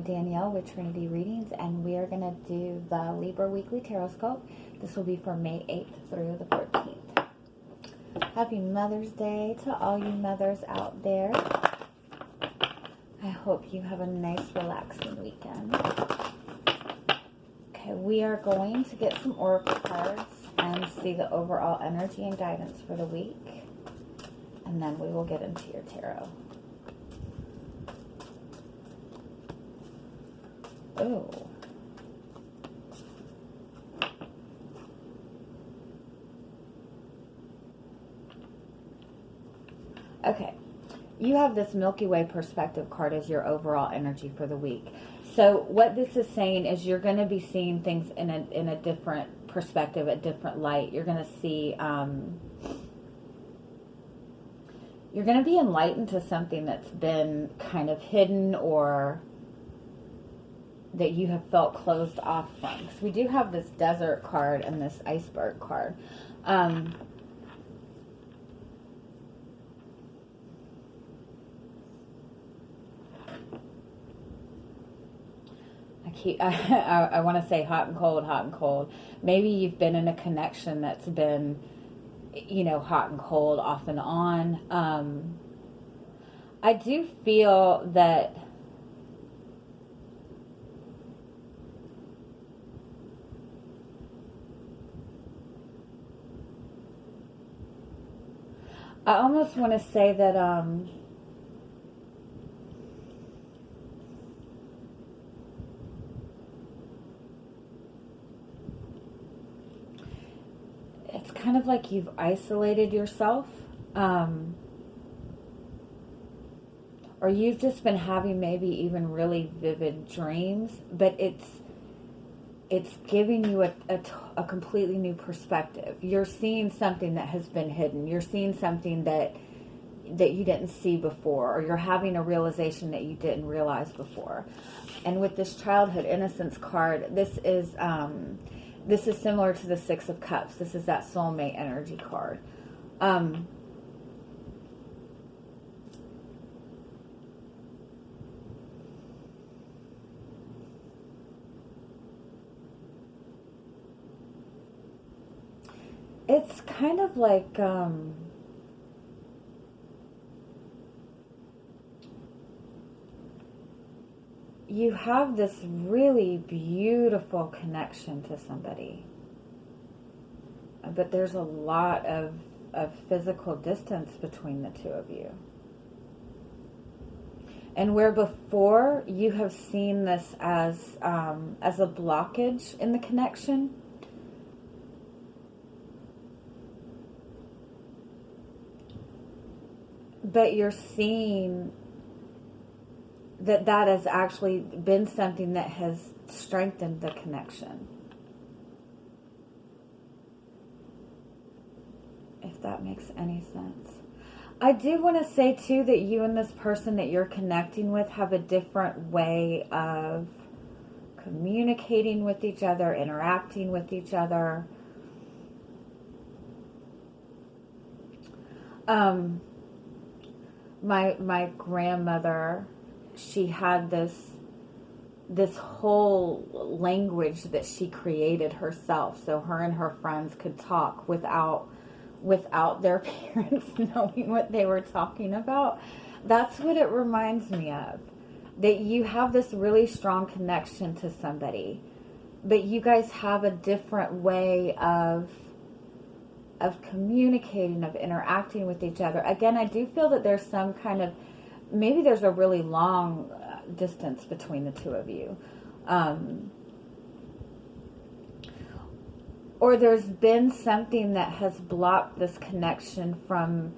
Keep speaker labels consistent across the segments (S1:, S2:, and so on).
S1: I'm Danielle with Trinity Readings, and we are going to do the Libra Weekly Tarotscope. This will be for May 8th through the 14th. Happy Mother's Day to all you mothers out there. I hope you have a nice, relaxing weekend. Okay, we are going to get some oracle cards and see the overall energy and guidance for the week. And then we will get into your tarot. Oh. Okay. You have this Milky Way perspective card as your overall energy for the week. So what this is saying is you're going to be seeing things in a different perspective, a different light. You're going to see, you're going to be enlightened to something that's been kind of hidden or that you have felt closed off from. So we do have this desert card and this iceberg card. I want to say hot and cold, hot and cold. Maybe you've been in a connection that's been, you know, hot and cold, off and on. I do feel that I almost want to say that it's kind of like you've isolated yourself, or you've just been having maybe even really vivid dreams, but it's giving you a completely new perspective. You're seeing something that has been hidden. You're seeing something that you didn't see before, or you're having a realization that you didn't realize before. And with this childhood innocence card, this is similar to the Six of Cups. This is that soulmate energy card. It's kind of like you have this really beautiful connection to somebody, but there's a lot of physical distance between the two of you. And where before you have seen this as a blockage in the connection, but you're seeing that has actually been something that has strengthened the connection. If that makes any sense. I do want to say too that you and this person that you're connecting with have a different way of communicating with each other, interacting with each other. My grandmother, she had this whole language that she created herself, so her and her friends could talk without their parents knowing what they were talking about. That's what it reminds me of. That you have this really strong connection to somebody, but you guys have a different way of communicating, of interacting with each other. Again, I do feel that there's some kind of, maybe there's a really long distance between the two of you. Or there's been something that has blocked this connection from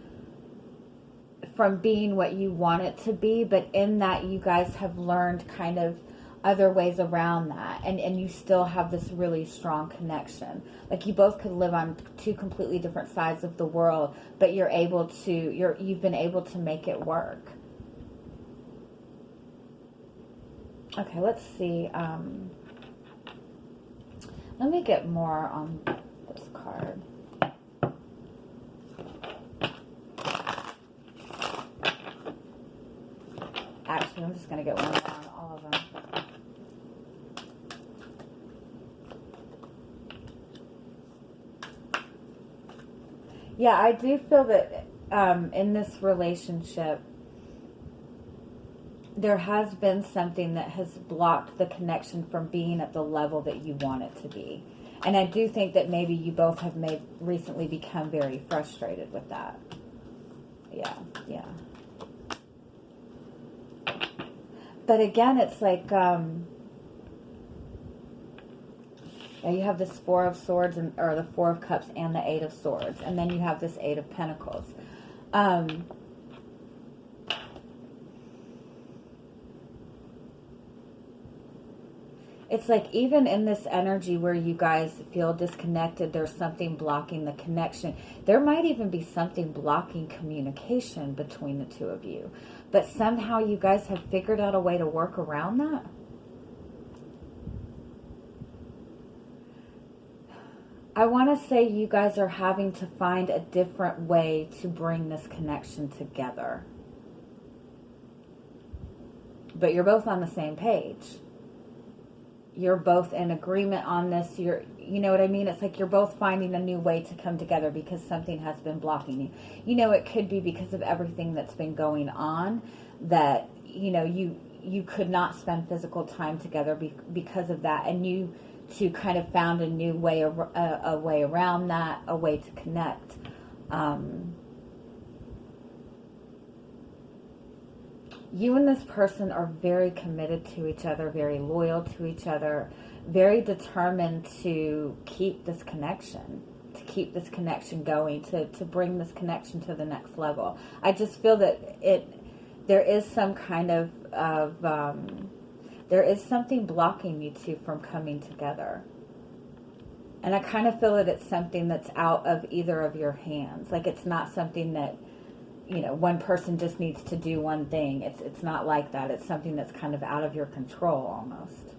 S1: being what you want it to be, but in that you guys have learned kind of other ways around that, and you still have this really strong connection. Like you both could live on two completely different sides of the world, but you've been able to make it work. Okay, let's see. Let me get more on this card. Actually, I'm just going to get one down, all of them. Yeah, I do feel that in this relationship, there has been something that has blocked the connection from being at the level that you want it to be. And I do think that maybe you both have recently become very frustrated with that. Yeah, yeah. But again, it's like, you have this Four of Swords, or the Four of Cups and the Eight of Swords. And then you have this Eight of Pentacles. It's like even in this energy where you guys feel disconnected, there's something blocking the connection. There might even be something blocking communication between the two of you. But somehow you guys have figured out a way to work around that. I want to say you guys are having to find a different way to bring this connection together. But you're both on the same page. You're both in agreement on this. You know what I mean? It's like you're both finding a new way to come together because something has been blocking you. You know, it could be because of everything that's been going on that, you know, you could not spend physical time together because of that. And you two kind of found a new way, a way around that, a way to connect. You and this person are very committed to each other, very loyal to each other, very determined to keep this connection, going, to bring this connection to the next level. I just feel that there is some kind of there is something blocking you two from coming together. And I kind of feel that it's something that's out of either of your hands. Like it's not something that, you know, one person just needs to do one thing. It's not like that. It's something that's kind of out of your control almost.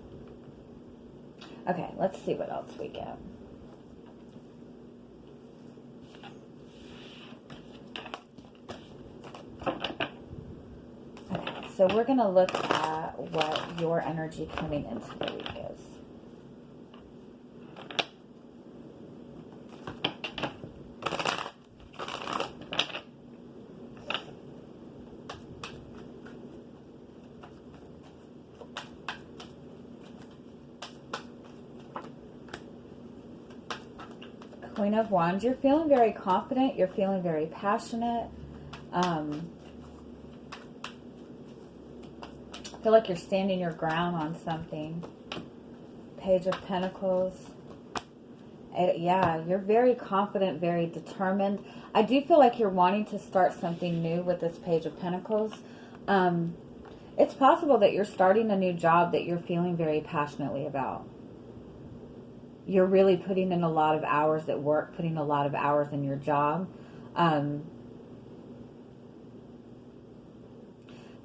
S1: Okay, let's see what else we get. Okay, so we're going to look at what your energy coming into the week is. Queen of Wands, you're feeling very confident. You're feeling very passionate. I feel like you're standing your ground on something. Page of Pentacles. Yeah, you're very confident, very determined. I do feel like you're wanting to start something new with this Page of Pentacles. It's possible that you're starting a new job that you're feeling very passionately about. You're really putting in a lot of hours at work, putting a lot of hours in your job.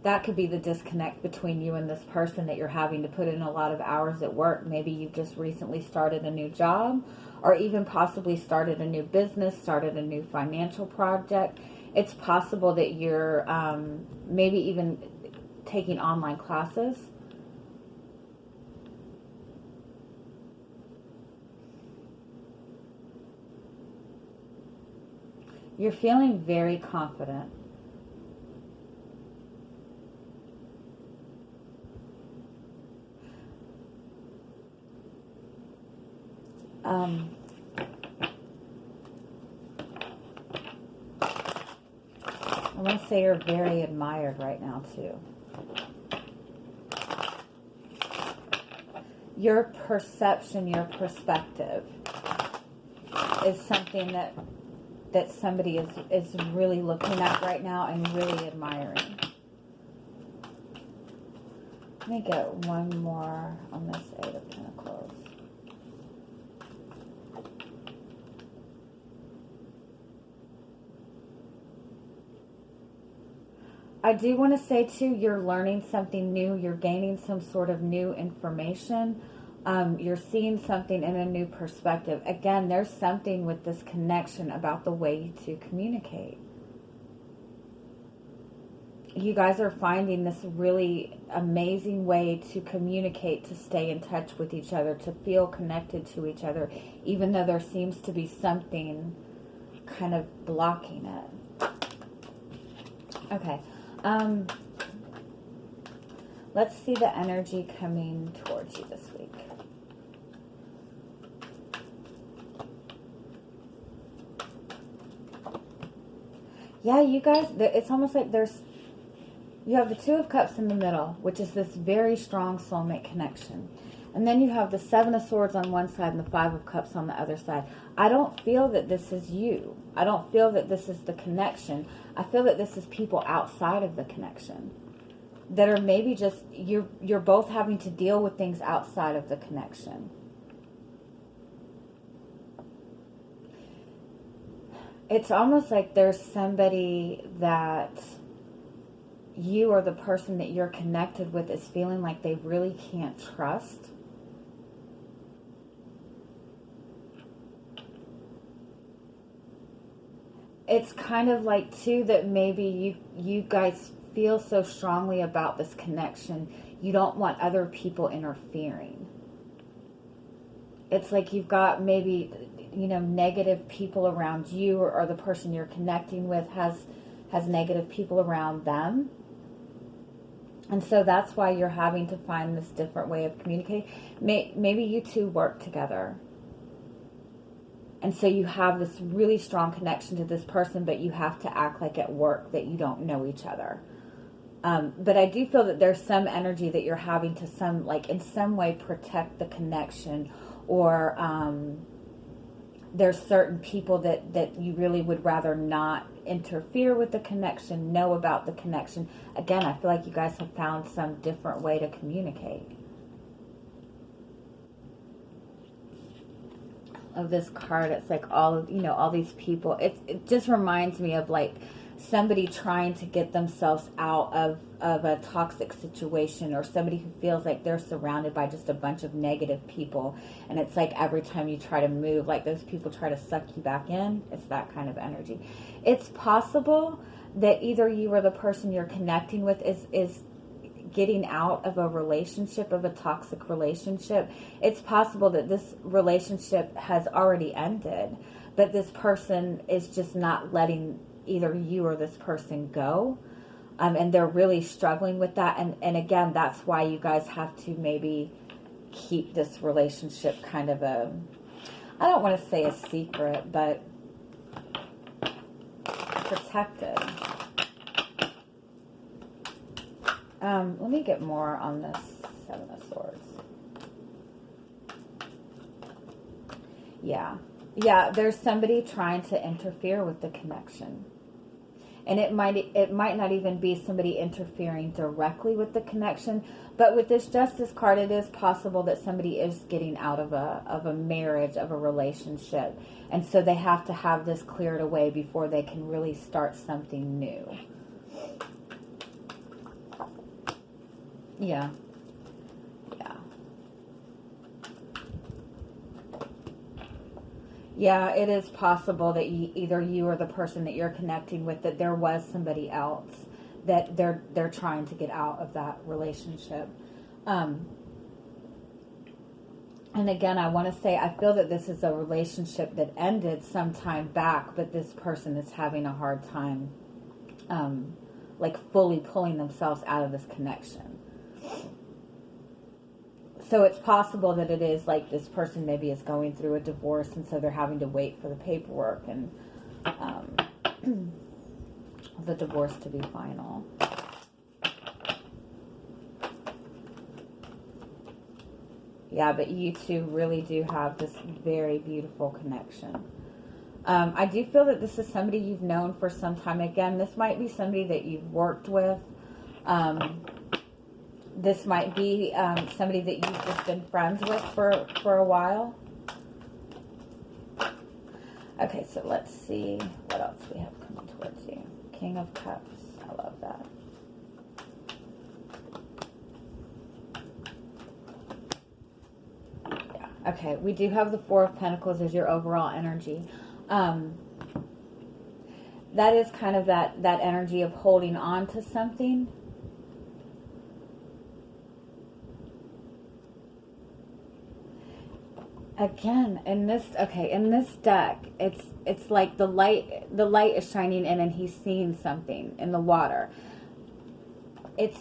S1: That could be the disconnect between you and this person, that you're having to put in a lot of hours at work. Maybe you've just recently started a new job, or even possibly started a new business, started a new financial project. It's possible that you're maybe even taking online classes. You're feeling very confident. I want to say you're very admired right now too. Your perception, your perspective is something that somebody is really looking at right now and really admiring. Let me get one more on this Eight of Pentacles. I do want to say too, you're learning something new. You're gaining some sort of new information. You're seeing something in a new perspective. Again, there's something with this connection about the way you two communicate. you guys are finding this really amazing way to communicate, to stay in touch with each other, to feel connected to each other, even though there seems to be something kind of blocking it. Okay. Let's see the energy coming towards you this week. Yeah, you guys, it's almost like you have the Two of Cups in the middle, which is this very strong soulmate connection. And then you have the Seven of Swords on one side and the Five of Cups on the other side. I don't feel that this is you. I don't feel that this is the connection. I feel that this is people outside of the connection that are maybe just, you're both having to deal with things outside of the connection. It's almost like there's somebody that you or the person that you're connected with is feeling like they really can't trust. It's kind of like, too, that maybe you guys feel so strongly about this connection, you don't want other people interfering. It's like you've got maybe, negative people around you, or the person you're connecting with has negative people around them. And so that's why you're having to find this different way of communicating. Maybe you two work together. And so you have this really strong connection to this person, but you have to act like at work that you don't know each other. But I do feel that there's some energy that you're having to in some way protect the connection, or there's certain people that you really would rather not interfere with the connection, know about the connection. Again, I feel like you guys have found some different way to communicate. Of this card, it's like all these people. It just reminds me of like somebody trying to get themselves out of a toxic situation, or somebody who feels like they're surrounded by just a bunch of negative people, and it's like every time you try to move, like those people try to suck you back in. It's that kind of energy. It's possible that either you or the person you're connecting with is getting out of a relationship, of a toxic relationship. It's possible that this relationship has already ended, but this person is just not letting either you or this person go. And they're really struggling with that. And again, that's why you guys have to maybe keep this relationship kind of I don't want to say a secret, but protected. Let me get more on this Seven of Swords. Yeah, there's somebody trying to interfere with the connection. And it might not even be somebody interfering directly with the connection, but with this Justice card, it is possible that somebody is getting out of a marriage, of a relationship. And so they have to have this cleared away before they can really start something new. Yeah. Yeah, it is possible that either you or the person that you're connecting with, that there was somebody else that they're trying to get out of that relationship. And again, I want to say, I feel that this is a relationship that ended some time back, but this person is having a hard time fully pulling themselves out of this connection. So it's possible that it is like this person maybe is going through a divorce, and so they're having to wait for the paperwork and the divorce to be final. Yeah, but you two really do have this very beautiful connection. I do feel that this is somebody you've known for some time. Again, this might be somebody that you've worked with. This might be somebody that you've just been friends with for a while. Okay, so let's see what else we have coming towards you. King of Cups. I love that. Yeah. Okay, we do have the Four of Pentacles as your overall energy. that is kind of that energy of holding on to something. Again, in this deck, it's like the light is shining in, and he's seeing something in the water. It's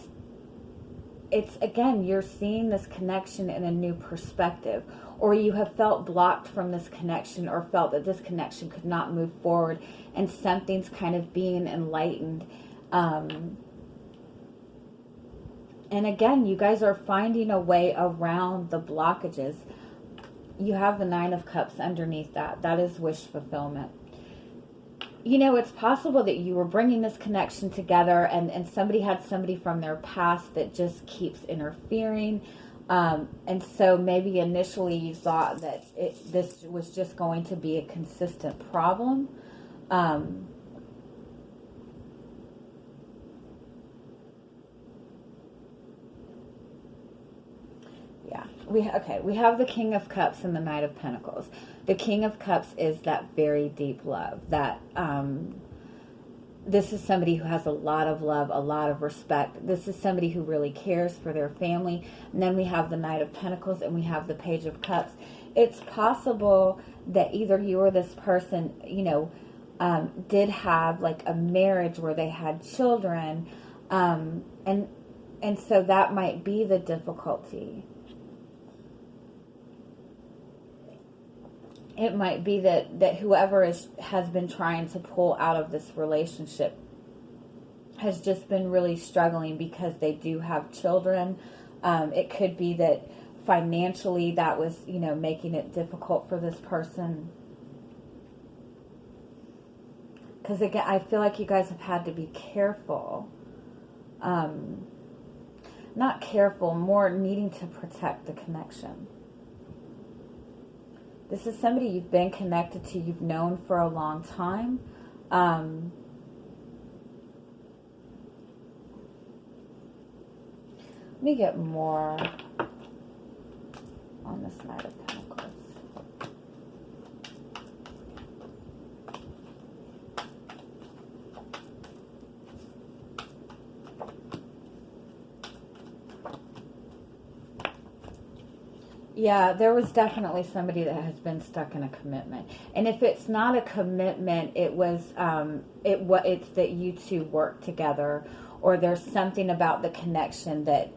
S1: again, you're seeing this connection in a new perspective, or you have felt blocked from this connection, or felt that this connection could not move forward, and something's kind of being enlightened. And again, you guys are finding a way around the blockages. You have the Nine of Cups underneath that. That is wish fulfillment. You know, it's possible that you were bringing this connection together, and somebody had somebody from their past that just keeps interfering. And so maybe initially you thought that this was just going to be a consistent problem. We have the King of Cups and the Knight of Pentacles. The King of Cups is that very deep love. That this is somebody who has a lot of love, a lot of respect. This is somebody who really cares for their family. And then we have the Knight of Pentacles, and we have the Page of Cups. It's possible that either you or this person, you know, did have like a marriage where they had children, and so that might be the difficulty. It might be that whoever has been trying to pull out of this relationship has just been really struggling because they do have children. It could be that financially that was, you know, making it difficult for this person. Because again, I feel like you guys have had to be careful. Not careful, more needing to protect the connection. This is somebody you've been connected to, you've known for a long time. Let me get more on this Knight of Pentacles. Yeah, there was definitely somebody that has been stuck in a commitment. And if it's not a commitment, it's that you two work together, or there's something about the connection that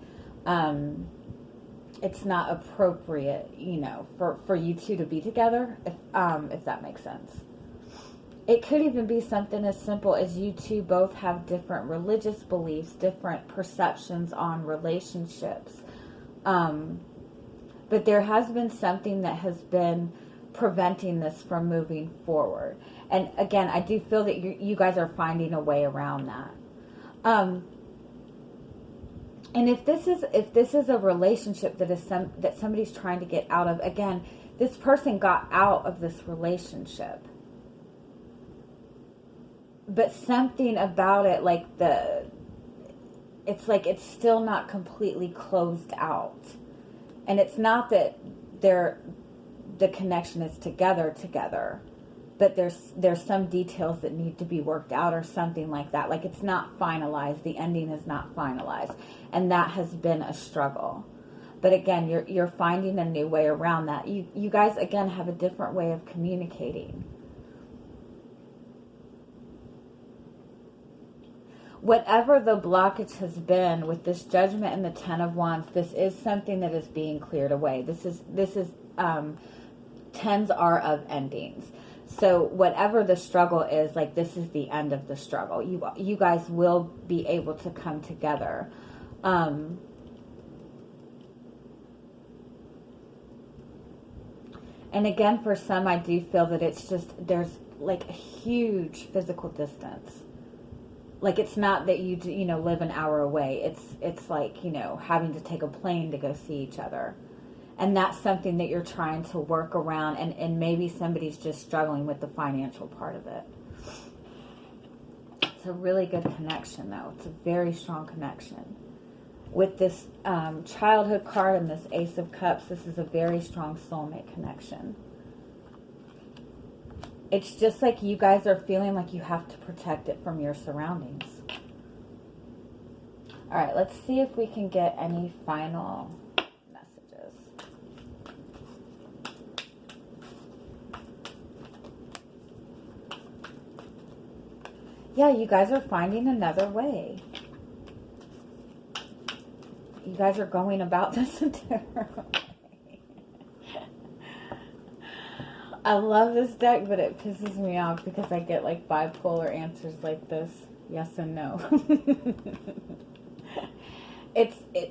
S1: it's not appropriate, you know, for you two to be together, if that makes sense. It could even be something as simple as you two both have different religious beliefs, different perceptions on relationships. But there has been something that has been preventing this from moving forward. And again, I do feel that you guys are finding a way around that. And if this is a relationship that somebody's trying to get out of, again, this person got out of this relationship. But something about it, it's still not completely closed out. And it's not that the connection is together, but there's some details that need to be worked out or something like that. Like, it's not finalized. The ending is not finalized. And that has been a struggle. But again, you're finding a new way around that. You guys, again, have a different way of communicating. Whatever the blockage has been with this Judgment and the Ten of Wands, this is something that is being cleared away. This is tens are of endings. So whatever the struggle is, like, this is the end of the struggle. You guys will be able to come together. And again, for some, I do feel that it's just, there's like a huge physical distance. Like, it's not that you live an hour away. It's like, having to take a plane to go see each other. And that's something that you're trying to work around, and maybe somebody's just struggling with the financial part of it. It's a really good connection, though. It's a very strong connection. With this childhood card and this Ace of Cups, this is a very strong soulmate connection. It's just like you guys are feeling like you have to protect it from your surroundings. All right, let's see if we can get any final messages. Yeah, you guys are finding another way. You guys are going about this a different way. I love this deck, but it pisses me off because I get like bipolar answers like this. Yes and no.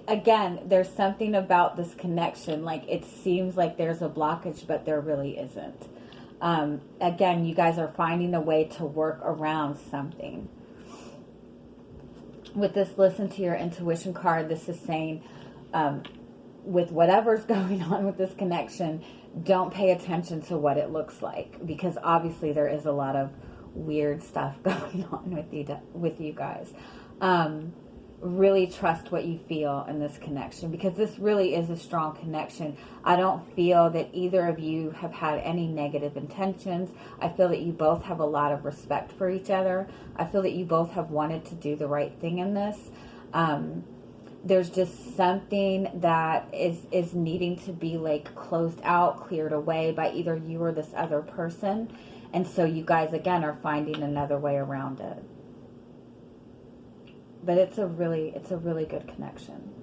S1: Again, there's something about this connection. Like, it seems like there's a blockage, but there really isn't. Again, you guys are finding a way to work around something. With this listen to your intuition card, this is saying, with whatever's going on with this connection, don't pay attention to what it looks like, because obviously there is a lot of weird stuff going on with you guys. Really trust what you feel in this connection, because this really is a strong connection. I don't feel that either of you have had any negative intentions. I feel that you both have a lot of respect for each other. I feel that you both have wanted to do the right thing in this. There's just something that is needing to be like closed out, cleared away by either you or this other person. And so you guys, again, are finding another way around it. But it's a really good connection.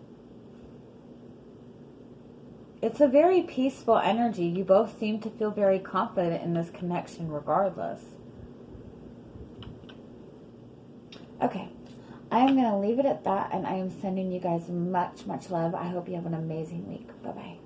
S1: It's a very peaceful energy. You both seem to feel very confident in this connection regardless. Okay. I am going to leave it at that, and I am sending you guys much, much love. I hope you have an amazing week. Bye-bye.